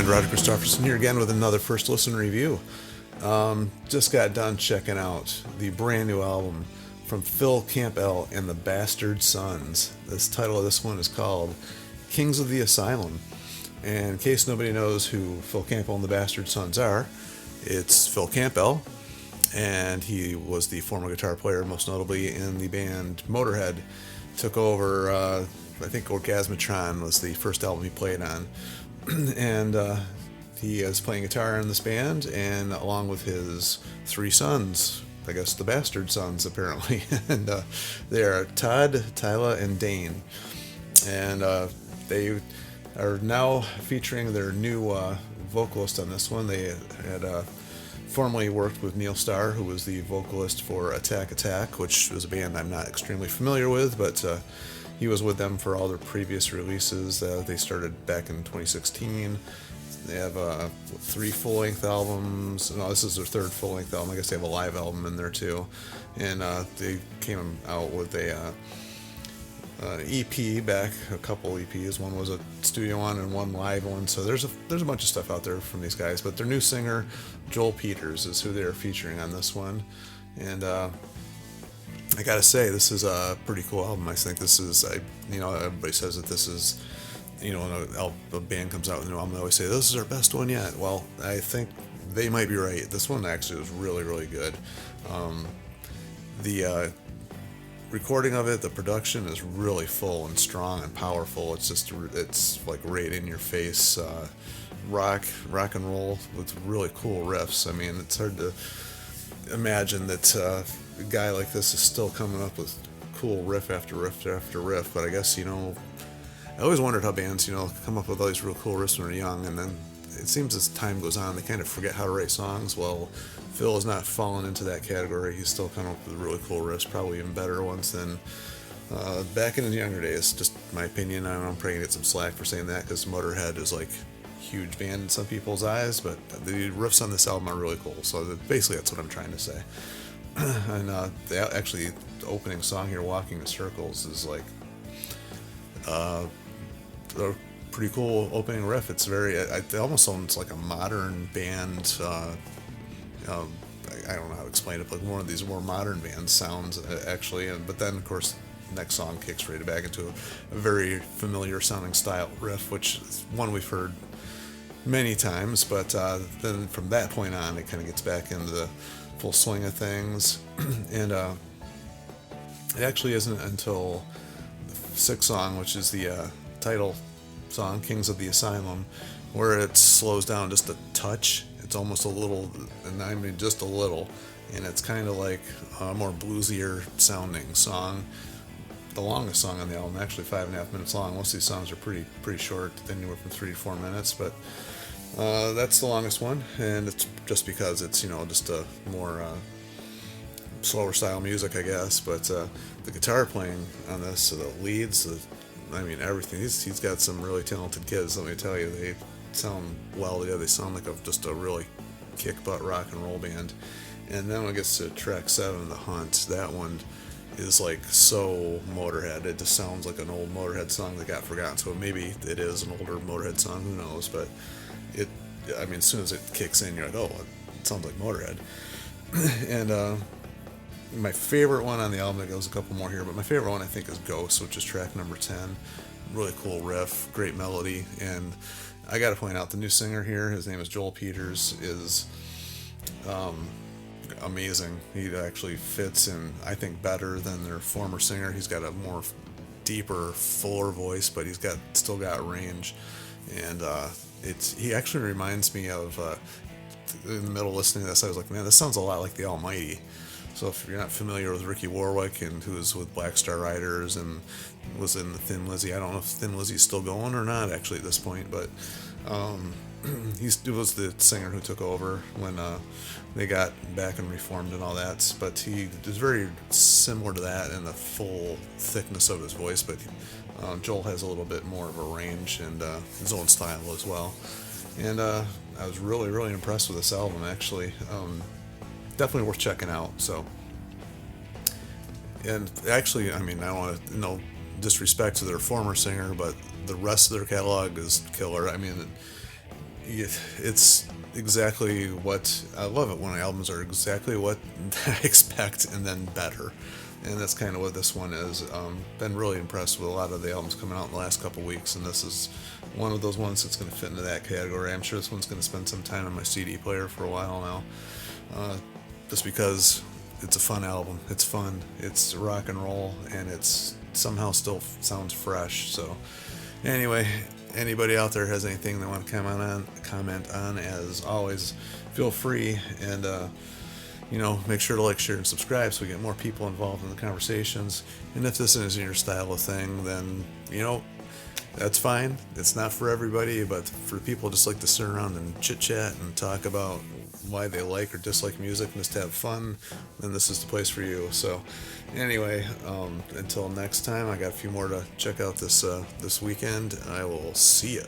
friend Roger Christopherson here again with another first listen review. Just got done checking out the brand new album from Phil Campbell and the Bastard Sons. The title of this one is called Kings of the Asylum. And in case nobody knows who Phil Campbell and the Bastard Sons are, it's Phil Campbell, and he was the former guitar player, most notably in the band Motorhead. Took over, I think Orgasmatron was the first album he played on. And he is playing guitar in this band, and along with his three sons, I guess the Bastard Sons apparently, and they are Todd, Tyla, and Dane, and they are now featuring their new vocalist on this one. They had formerly worked with Neil Starr, who was the vocalist for Attack Attack, which was a band I'm not extremely familiar with, but he was with them for all their previous releases. They started back in 2016. They have 3 full-length albums. No, this is their 3rd full-length album. I guess they have a live album in there too. And they came out with a EP back, a couple EPs. One was a studio one and one live one. So there's a bunch of stuff out there from these guys. But their new singer, Joel Peters, is who they're featuring on this one. And I gotta say, this is a pretty cool album. I think this is, everybody says that this is, when a band comes out with a new album, they always say, this is our best one yet. Well, I think they might be right. This one actually was really, really good. The recording of it, the production is really full and strong and powerful. It's like right in your face, rock and roll with really cool riffs. I mean, it's hard to imagine that a guy like this is still coming up with cool riff after riff after riff, but I guess, I always wondered how bands, come up with all these real cool riffs when they're young, and then it seems as time goes on, they kind of forget how to write songs. Well, Phil has not fallen into that category. He's still coming up with really cool riffs, probably even better ones than back in his younger days. Just my opinion. I don't know, I'm probably going to get some slack for saying that, because Motorhead is like huge band in some people's eyes, but the riffs on this album are really cool. So basically that's what I'm trying to say. And the opening song here, Walking in Circles, is like a pretty cool opening riff. It's it almost sounds like a modern band. I don't know how to explain it, but one of these more modern band sounds actually. But then of course next song kicks right back into a very familiar sounding style riff, which is one we've heard many times, but then from that point on it kind of gets back into the full swing of things. And it actually isn't until the 6th song, which is the title song, Kings of the Asylum, where it slows down just a touch. It's almost a little, and I mean just a little, and it's kind of like a more bluesier sounding song. The longest song on the album, actually 5.5 minutes long. Most of these songs are pretty short, anywhere from 3 to 4 minutes, but that's the longest one, and it's just because it's just a more slower style music, I guess. But the guitar playing on this, the leads, everything. He's got some really talented kids. Let me tell you, they sound well together. They sound like just a really kick butt rock and roll band. And then when it gets to track 7, The Hunt, that one is like so Motorhead. It just sounds like an old Motorhead song that got forgotten. So maybe it is an older Motorhead song, who knows? But as soon as it kicks in, you're like, oh, it sounds like Motorhead. And my favorite one on the album, that goes a couple more here, but my favorite one I think is Ghost, which is track number 10. Really cool riff, great melody, and I gotta point out the new singer here, his name is Joel Peters, is amazing. He actually fits in, I think, better than their former singer. He's got a more deeper, fuller voice, but he's still got range, and he actually reminds me of, in the middle of listening to this, I was like, man, this sounds a lot like the Almighty. So if you're not familiar with Ricky Warwick, and who was with Black Star Riders and was in the Thin Lizzy, I don't know if Thin Lizzy's still going or not actually at this point, but he was the singer who took over when they got back and reformed and all that. But he is very similar to that in the full thickness of his voice, but Joel has a little bit more of a range and his own style as well. And I was really, really impressed with this album, actually. Definitely worth checking out. So, and actually, I don't want to, no disrespect to their former singer, but the rest of their catalog is killer. it's exactly what I love it when albums are exactly what I expect and then better. And that's kind of what this one is. Been really impressed with a lot of the albums coming out in the last couple weeks, and this is one of those ones that's going to fit into that category. I'm sure this one's going to spend some time on my CD player for a while now, just because it's a fun album. It's fun. It's rock and roll, and it's somehow still sounds fresh. So, anyway, anybody out there has anything they want to comment on, as always, feel free, and make sure to like, share, and subscribe so we get more people involved in the conversations. And if this isn't your style of thing, then that's fine. It's not for everybody, but for people just like to sit around and chit chat and talk about why they like or dislike music and just have fun, then this is the place for you. So anyway, until next time, I got a few more to check out this weekend, and I will see ya.